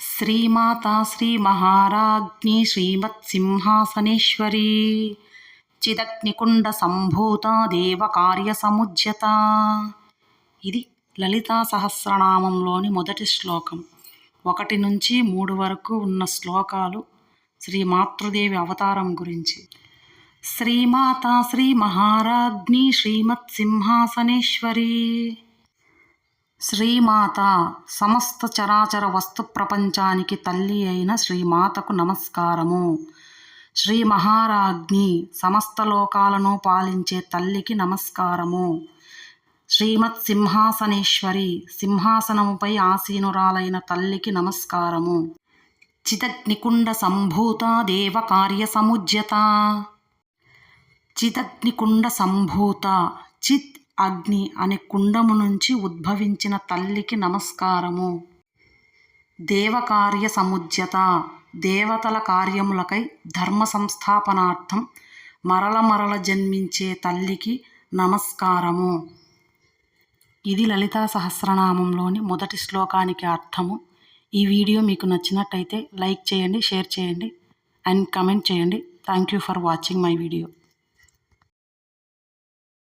శ్రీమాతా శ్రీ మహారాజ్ఞి శ్రీమత్సింహాసనేశ్వరీ చిదగ్నికుండ సంభూత దేవకార్య సముజ్యత. ఇది లలితా సహస్రనామంలోని మొదటి శ్లోకం. 1 నుంచి 3 వరకు ఉన్న శ్లోకాలు శ్రీ మాతృదేవి అవతారం గురించి. శ్రీమాతా శ్రీ మహారాజ్ఞి శ్రీమత్సింహాసనేశ్వరీ. శ్రీమాత సమస్త చరాచర వస్తు ప్రపంచానికి తల్లి అయిన శ్రీమాతకు నమస్కారము. శ్రీ మహారాజ్ఞి సమస్త లోకాలను పాలించే తల్లికి నమస్కారము. శ్రీమత్ సింహాసనేశ్వరి సింహాసనముపై ఆసీనురాలైన తల్లికి నమస్కారము. చిదగ్నికుండ సంభూత దేవకార్య సముజ్యత. చిదగ్నికుండ సంభూత, చిత్ అగ్ని అనే కుండము నుంచి ఉద్భవించిన తల్లికి నమస్కారము. దేవకార్య సముజ్యత, దేవతల కార్యములకై ధర్మ సంస్థాపనార్థం మరల జన్మించే తల్లికి నమస్కారము. ఇది లలితా సహస్రనామంలోని మొదటి శ్లోకానికి అర్థము. ఈ వీడియో మీకు నచ్చినట్టయితే లైక్ చేయండి, షేర్ చేయండి అండ్ కమెంట్ చేయండి. Thank you for watching my video.